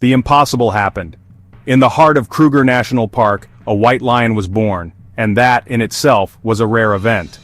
The impossible happened. In the heart of Kruger National Park, a white lion was born, and that, in itself, was a rare event.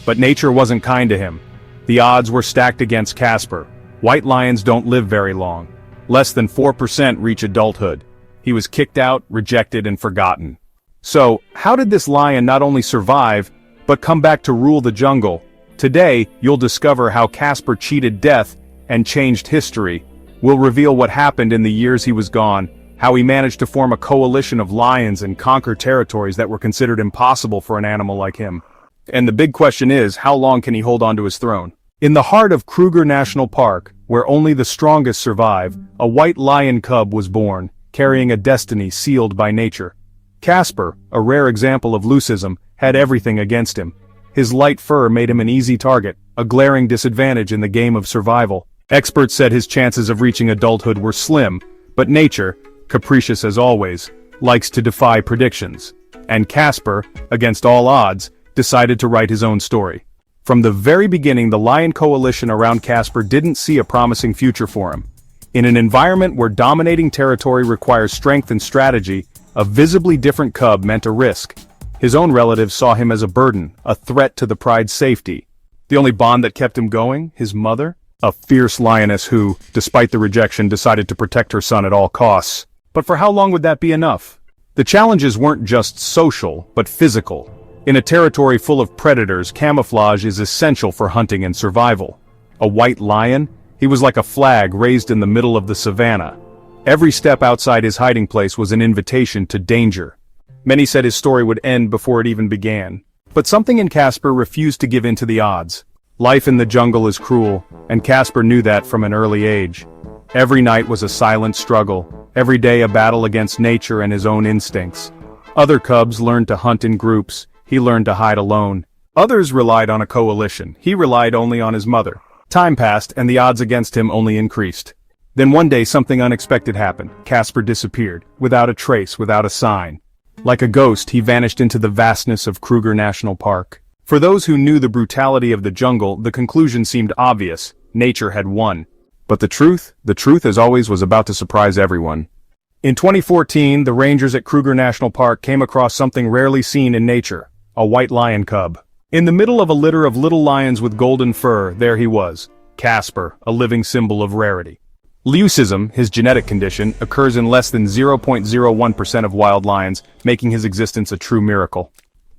But nature wasn't kind to him. The odds were stacked against Casper. White lions don't live very long. Less than 4% reach adulthood. He was kicked out, rejected, and forgotten. So, how did this lion not only survive, but come back to rule the jungle? Today, you'll discover how Casper cheated death and changed history. We'll reveal what happened in the years he was gone, how he managed to form a coalition of lions and conquer territories that were considered impossible for an animal like him. And the big question is, how long can he hold on to his throne? In the heart of Kruger National Park, where only the strongest survive, a white lion cub was born, carrying a destiny sealed by nature. Casper, a rare example of leucism, had everything against him. His light fur made him an easy target, a glaring disadvantage in the game of survival. Experts said his chances of reaching adulthood were slim, but nature, capricious as always, likes to defy predictions. And Casper, against all odds, decided to write his own story. From the very beginning, the lion coalition around Casper didn't see a promising future for him. In an environment where dominating territory requires strength and strategy, a visibly different cub meant a risk. His own relatives saw him as a burden, a threat to the pride's safety. The only bond that kept him going, his mother, a fierce lioness who, despite the rejection, decided to protect her son at all costs. But for how long would that be enough? The challenges weren't just social, but physical. In a territory full of predators, camouflage is essential for hunting and survival. A white lion? He was like a flag raised in the middle of the savannah. Every step outside his hiding place was an invitation to danger. Many said his story would end before it even began. But something in Casper refused to give in to the odds. Life in the jungle is cruel, and Casper knew that from an early age. Every night was a silent struggle, every day a battle against nature and his own instincts. Other cubs learned to hunt in groups, he learned to hide alone. Others relied on a coalition, he relied only on his mother. Time passed, and the odds against him only increased. Then one day something unexpected happened. Casper disappeared, without a trace, without a sign. Like a ghost, he vanished into the vastness of Kruger National Park. For those who knew the brutality of the jungle, the conclusion seemed obvious. Nature had won. But the truth as always was about to surprise everyone. In 2014, the rangers at Kruger National Park came across something rarely seen in nature. A white lion cub. In the middle of a litter of little lions with golden fur, there he was. Casper, a living symbol of rarity. Leucism, his genetic condition, occurs in less than 0.01% of wild lions, making his existence a true miracle.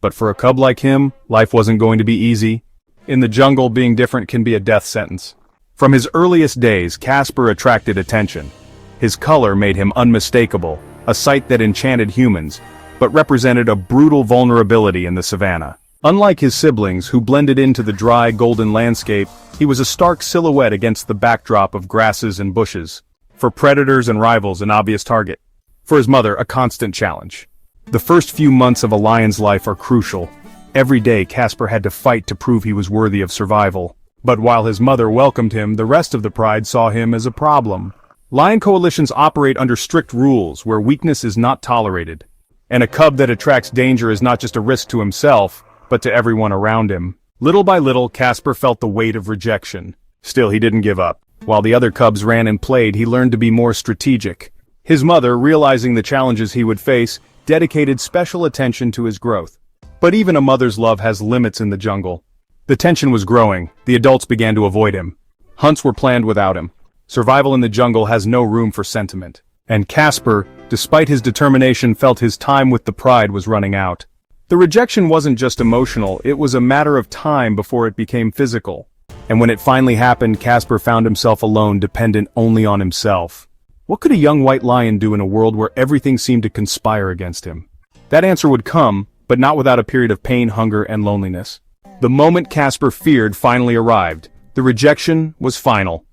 But for a cub like him, life wasn't going to be easy. In the jungle, being different can be a death sentence. From his earliest days, Casper attracted attention. His color made him unmistakable, a sight that enchanted humans, but represented a brutal vulnerability in the savannah. Unlike his siblings, who blended into the dry, golden landscape, he was a stark silhouette against the backdrop of grasses and bushes. For predators and rivals, an obvious target. For his mother, a constant challenge. The first few months of a lion's life are crucial. Every day, Casper had to fight to prove he was worthy of survival. But while his mother welcomed him, the rest of the pride saw him as a problem. Lion coalitions operate under strict rules, where weakness is not tolerated. And a cub that attracts danger is not just a risk to himself, but to everyone around him. Little by little, Casper felt the weight of rejection. Still, he didn't give up. While the other cubs ran and played, he learned to be more strategic. His mother, realizing the challenges he would face, dedicated special attention to his growth. But even a mother's love has limits in the jungle. The tension was growing. The adults began to avoid him. Hunts were planned without him. Survival in the jungle has no room for sentiment. And Casper, despite his determination, felt his time with the pride was running out. The rejection wasn't just emotional, it was a matter of time before it became physical. And when it finally happened, Casper found himself alone, dependent only on himself. What could a young white lion do in a world where everything seemed to conspire against him? That answer would come, but not without a period of pain, hunger, and loneliness. The moment Casper feared finally arrived. The rejection was final.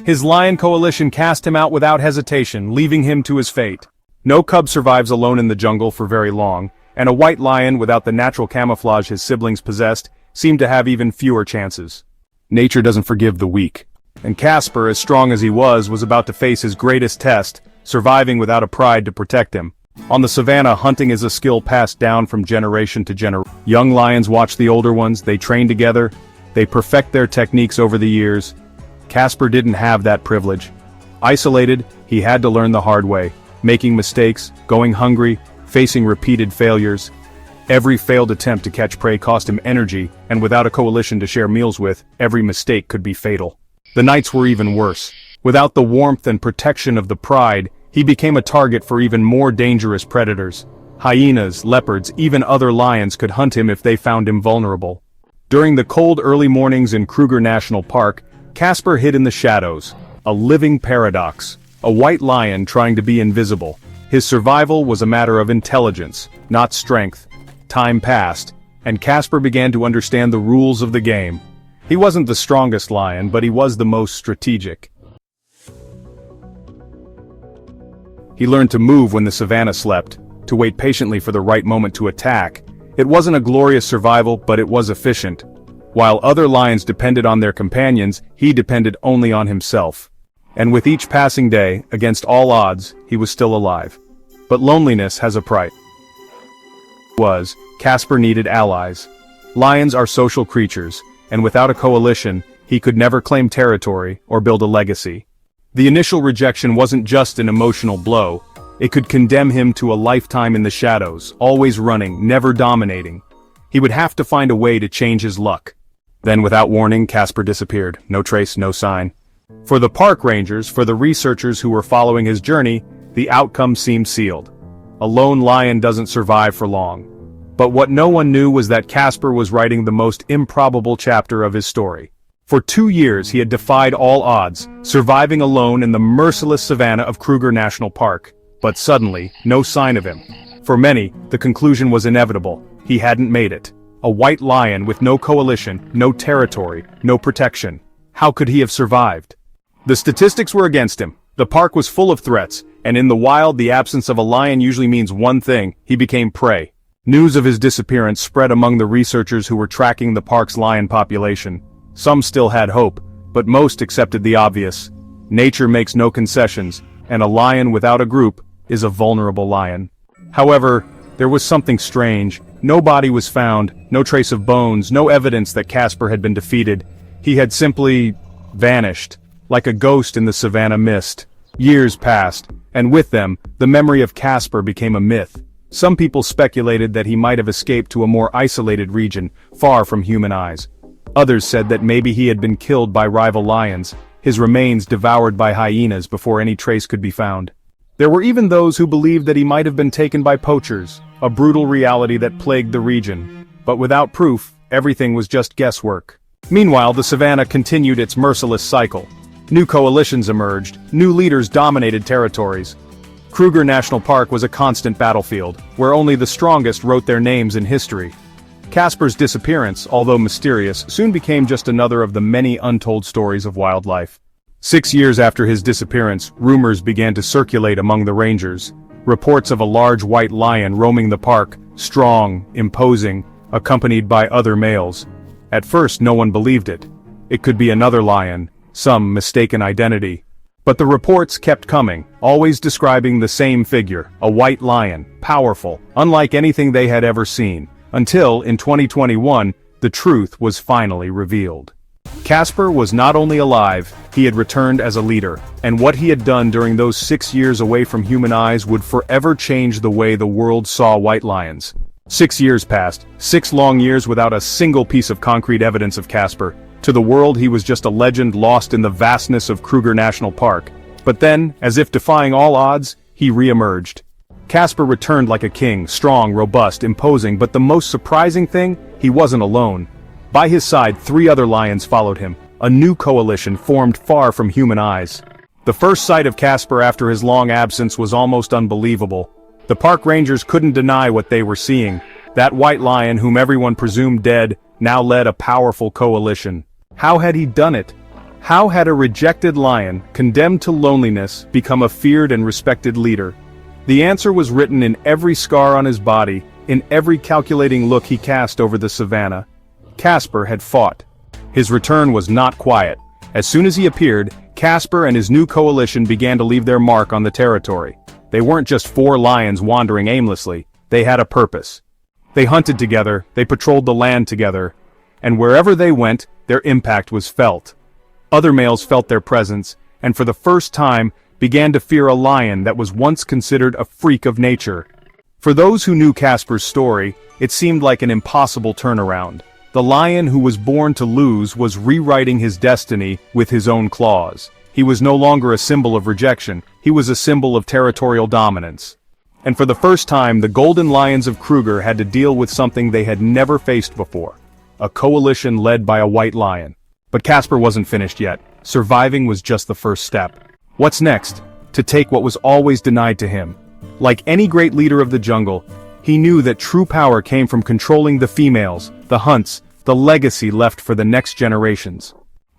His lion coalition cast him out without hesitation, leaving him to his fate. No cub survives alone in the jungle for very long, and a white lion without the natural camouflage his siblings possessed seemed to have even fewer chances. Nature doesn't forgive the weak. And Casper, as strong as he was about to face his greatest test, surviving without a pride to protect him. On the savannah, hunting is a skill passed down from generation to generation. Young lions watch the older ones, they train together, they perfect their techniques over the years. Casper didn't have that privilege. Isolated, he had to learn the hard way, making mistakes, going hungry, facing repeated failures. Every failed attempt to catch prey cost him energy, and without a coalition to share meals with, every mistake could be fatal. The nights were even worse. Without the warmth and protection of the pride, he became a target for even more dangerous predators. Hyenas, leopards, even other lions could hunt him if they found him vulnerable. During the cold early mornings in Kruger National Park, Casper hid in the shadows, a living paradox, a white lion trying to be invisible. His survival was a matter of intelligence, not strength. Time passed, and Casper began to understand the rules of the game. He wasn't the strongest lion, but he was the most strategic. He learned to move when the savannah slept, to wait patiently for the right moment to attack. It wasn't a glorious survival, but it was efficient. While other lions depended on their companions, he depended only on himself. And with each passing day, against all odds, he was still alive. But loneliness has a price. Casper needed allies. Lions are social creatures, and without a coalition, he could never claim territory or build a legacy. The initial rejection wasn't just an emotional blow. It could condemn him to a lifetime in the shadows, always running, never dominating. He would have to find a way to change his luck. Then without warning, Casper disappeared. No trace, no sign. For the park rangers, for the researchers who were following his journey, the outcome seemed sealed. A lone lion doesn't survive for long. But what no one knew was that Casper was writing the most improbable chapter of his story. For 2 years he had defied all odds, surviving alone in the merciless savannah of Kruger National Park. But suddenly, no sign of him. For many, the conclusion was inevitable. He hadn't made it. A white lion with no coalition, no territory, no protection. How could he have survived? The statistics were against him. The park was full of threats, and in the wild the absence of a lion usually means one thing: he became prey. News of his disappearance spread among the researchers who were tracking the park's lion population. Some still had hope, but most accepted the obvious. Nature makes no concessions, and a lion without a group is a vulnerable lion. However, there was something strange. No body was found, no trace of bones, no evidence that Casper had been defeated. He had simply vanished, like a ghost in the savannah mist. Years passed, and with them, the memory of Casper became a myth. Some people speculated that he might have escaped to a more isolated region, far from human eyes. Others said that maybe he had been killed by rival lions, his remains devoured by hyenas before any trace could be found. There were even those who believed that he might have been taken by poachers, a brutal reality that plagued the region. But without proof, everything was just guesswork. Meanwhile, the savannah continued its merciless cycle. New coalitions emerged, new leaders dominated territories. Kruger National Park was a constant battlefield, where only the strongest wrote their names in history. Casper's disappearance, although mysterious, soon became just another of the many untold stories of wildlife. 6 years after his disappearance, rumors began to circulate among the rangers. Reports of a large white lion roaming the park, strong, imposing, accompanied by other males. At first no one believed it. It could be another lion, some mistaken identity. But the reports kept coming, always describing the same figure, a white lion, powerful, unlike anything they had ever seen, until, in 2021, the truth was finally revealed. Casper was not only alive, he had returned as a leader, and what he had done during those 6 years away from human eyes would forever change the way the world saw white lions. 6 years passed, 6 long years without a single piece of concrete evidence of Casper. To the world he was just a legend lost in the vastness of Kruger National Park. But then, as if defying all odds, he re-emerged. Casper returned like a king, strong, robust, imposing, but the most surprising thing, he wasn't alone. By his side 3 other lions followed him, a new coalition formed far from human eyes. The first sight of Casper after his long absence was almost unbelievable. The park rangers couldn't deny what they were seeing. That white lion, whom everyone presumed dead, now led a powerful coalition. How had he done it? How had a rejected lion, condemned to loneliness, become a feared and respected leader? The answer was written in every scar on his body, in every calculating look he cast over the savannah. Casper had fought. His return was not quiet. As soon as he appeared, Casper and his new coalition began to leave their mark on the territory. They weren't just 4 lions wandering aimlessly, they had a purpose. They hunted together, they patrolled the land together, and wherever they went, their impact was felt. Other males felt their presence, and for the first time, began to fear a lion that was once considered a freak of nature. For those who knew Casper's story, it seemed like an impossible turnaround. The lion who was born to lose was rewriting his destiny with his own claws. He was no longer a symbol of rejection, he was a symbol of territorial dominance. And for the first time, the Golden Lions of Kruger had to deal with something they had never faced before. A coalition led by a white lion. But Casper wasn't finished yet. Surviving was just the first step. What's next? To take what was always denied to him. Like any great leader of the jungle, he knew that true power came from controlling the females, the hunts, the legacy left for the next generations.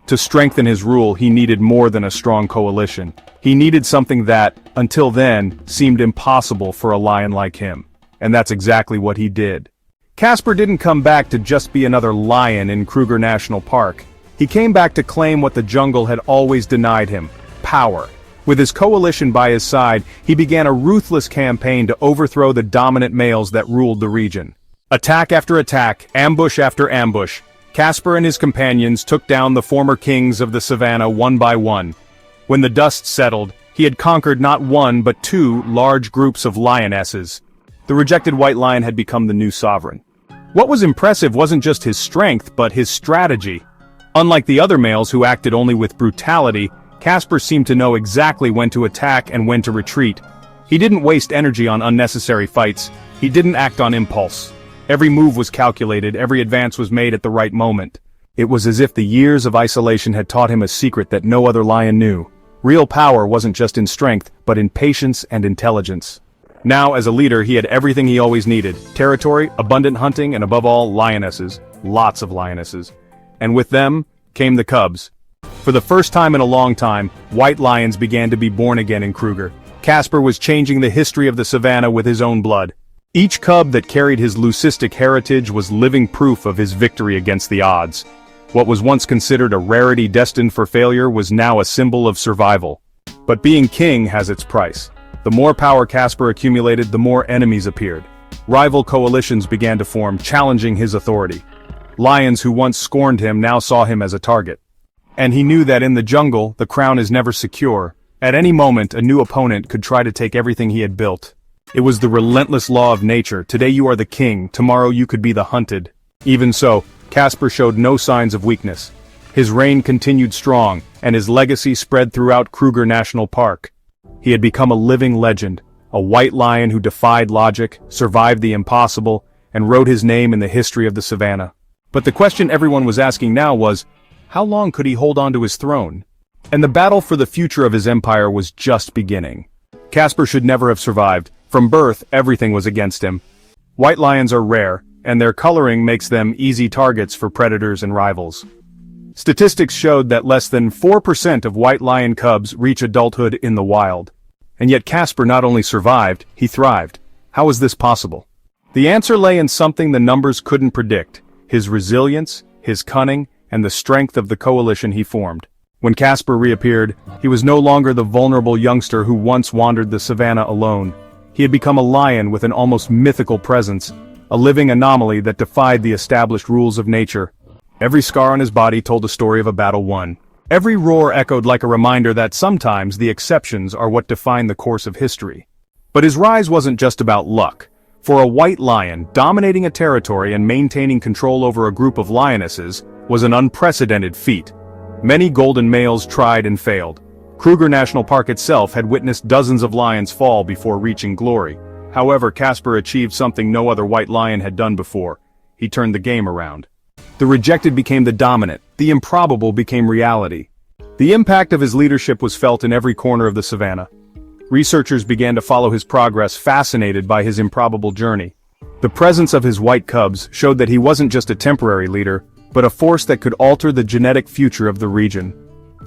To strengthen his rule, he needed more than a strong coalition. He needed something that, until then, seemed impossible for a lion like him. And that's exactly what he did. Casper didn't come back to just be another lion in Kruger National Park. He came back to claim what the jungle had always denied him: power. With his coalition by his side, he began a ruthless campaign to overthrow the dominant males that ruled the region. Attack after attack, ambush after ambush, Casper and his companions took down the former kings of the savannah one by one. When the dust settled, he had conquered not one but two large groups of lionesses. The rejected white lion had become the new sovereign. What was impressive wasn't just his strength, but his strategy. Unlike the other males who acted only with brutality, Casper seemed to know exactly when to attack and when to retreat. He didn't waste energy on unnecessary fights. He didn't act on impulse. Every move was calculated, every advance was made at the right moment. It was as if the years of isolation had taught him a secret that no other lion knew. Real power wasn't just in strength, but in patience and intelligence. Now, as a leader, he had everything he always needed: territory, abundant hunting, and above all, lionesses. Lots of lionesses. And with them, came the cubs. For the first time in a long time, white lions began to be born again in Kruger. Casper was changing the history of the savannah with his own blood. Each cub that carried his leucistic heritage was living proof of his victory against the odds. What was once considered a rarity destined for failure was now a symbol of survival. But being king has its price. The more power Casper accumulated, the more enemies appeared. Rival coalitions began to form, challenging his authority. Lions who once scorned him now saw him as a target. And he knew that in the jungle, the crown is never secure. At any moment, a new opponent could try to take everything he had built. It was the relentless law of nature. Today you are the king, tomorrow you could be the hunted. Even so, Casper showed no signs of weakness. His reign continued strong, and his legacy spread throughout Kruger National Park. He had become a living legend, a white lion who defied logic, survived the impossible, and wrote his name in the history of the savannah. But the question everyone was asking now was, how long could he hold on to his throne? And the battle for the future of his empire was just beginning. Casper should never have survived. From birth, everything was against him. White lions are rare, and their coloring makes them easy targets for predators and rivals. Statistics showed that less than 4% of white lion cubs reach adulthood in the wild. And yet Casper not only survived, he thrived. How was this possible? The answer lay in something the numbers couldn't predict: his resilience, his cunning, and the strength of the coalition he formed. When Casper reappeared, he was no longer the vulnerable youngster who once wandered the savannah alone. He had become a lion with an almost mythical presence, a living anomaly that defied the established rules of nature. Every scar on his body told a story of a battle won. Every roar echoed like a reminder that sometimes the exceptions are what define the course of history. But his rise wasn't just about luck. For a white lion, dominating a territory and maintaining control over a group of lionesses was an unprecedented feat. Many golden males tried and failed. Kruger National Park itself had witnessed dozens of lions fall before reaching glory. However, Casper achieved something no other white lion had done before. He turned the game around. The rejected became the dominant, the improbable became reality. The impact of his leadership was felt in every corner of the savannah. Researchers began to follow his progress, fascinated by his improbable journey. The presence of his white cubs showed that he wasn't just a temporary leader, but a force that could alter the genetic future of the region.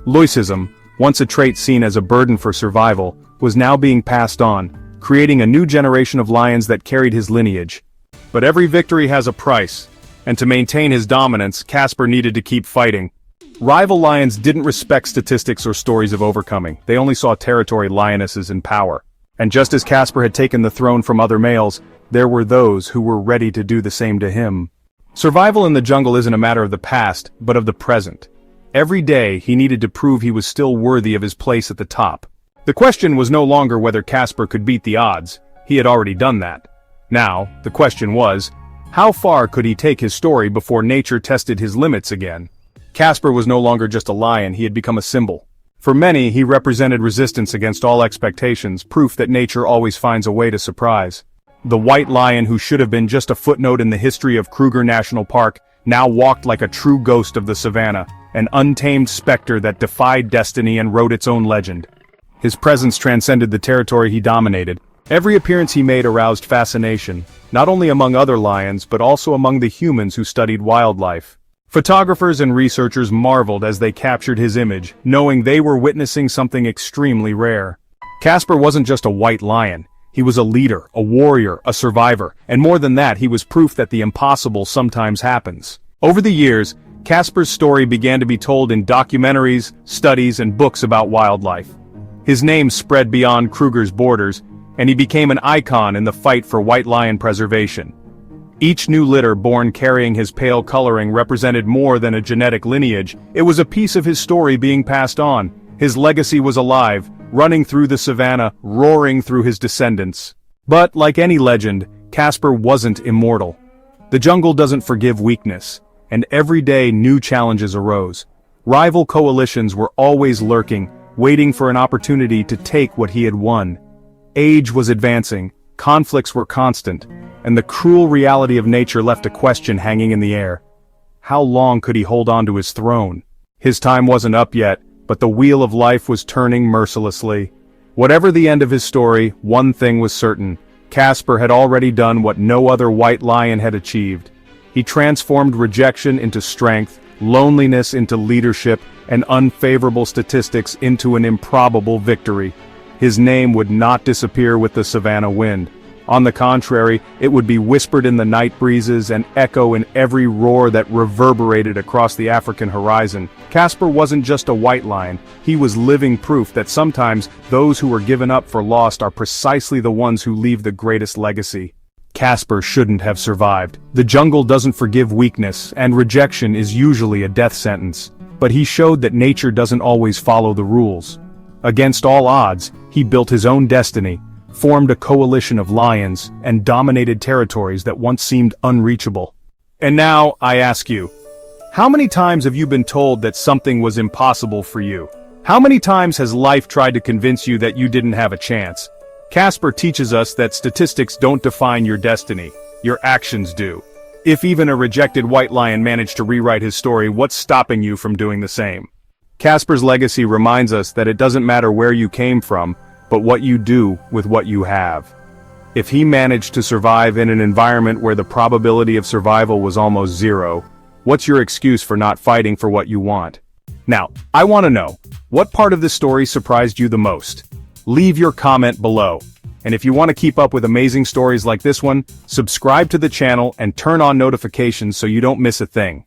Leucism, once a trait seen as a burden for survival, was now being passed on, creating a new generation of lions that carried his lineage. But every victory has a price, and to maintain his dominance, Casper needed to keep fighting. Rival lions didn't respect statistics or stories of overcoming. They only saw territory, lionesses, and power. And just as Casper had taken the throne from other males, there were those who were ready to do the same to him. Survival in the jungle isn't a matter of the past, but of the present. Every day, he needed to prove he was still worthy of his place at the top. The question was no longer whether Casper could beat the odds. He had already done that. Now, the question was, how far could he take his story before nature tested his limits again? Casper was no longer just a lion, he had become a symbol. For many, he represented resistance against all expectations, proof that nature always finds a way to surprise. The white lion who should have been just a footnote in the history of Kruger National Park now walked like a true ghost of the savannah, an untamed specter that defied destiny and wrote its own legend. His presence transcended the territory he dominated. Every appearance he made aroused fascination, not only among other lions but also among the humans who studied wildlife. Photographers and researchers marveled as they captured his image, knowing they were witnessing something extremely rare. Casper wasn't just a white lion. He was a leader, a warrior, a survivor, and more than that, he was proof that the impossible sometimes happens. Over the years, Casper's story began to be told in documentaries, studies, and books about wildlife. His name spread beyond Kruger's borders, and he became an icon in the fight for white lion preservation. Each new litter born carrying his pale coloring represented more than a genetic lineage. It was a piece of his story being passed on. His legacy was alive, running through the savannah, roaring through his descendants. But, like any legend, Casper wasn't immortal. The jungle doesn't forgive weakness, and every day new challenges arose. Rival coalitions were always lurking, waiting for an opportunity to take what he had won. Age was advancing, conflicts were constant, and the cruel reality of nature left a question hanging in the air. How long could he hold on to his throne? His time wasn't up yet, but the wheel of life was turning mercilessly. Whatever the end of his story, one thing was certain. Casper had already done what no other white lion had achieved. He transformed rejection into strength, loneliness into leadership, and unfavorable statistics into an improbable victory. His name would not disappear with the savannah wind. On the contrary, it would be whispered in the night breezes and echo in every roar that reverberated across the African horizon. Casper wasn't just a white lion, he was living proof that sometimes those who were given up for lost are precisely the ones who leave the greatest legacy. Casper shouldn't have survived. The jungle doesn't forgive weakness, and rejection is usually a death sentence. But he showed that nature doesn't always follow the rules. Against all odds, he built his own destiny, formed a coalition of lions, and dominated territories that once seemed unreachable. And now, I ask you, how many times have you been told that something was impossible for you? How many times has life tried to convince you that you didn't have a chance? Casper teaches us that statistics don't define your destiny, your actions do. If even a rejected white lion managed to rewrite his story, what's stopping you from doing the same? Casper's legacy reminds us that it doesn't matter where you came from, but what you do with what you have. If he managed to survive in an environment where the probability of survival was almost zero, what's your excuse for not fighting for what you want? Now, I want to know, what part of this story surprised you the most? Leave your comment below. And if you want to keep up with amazing stories like this one, subscribe to the channel and turn on notifications so you don't miss a thing.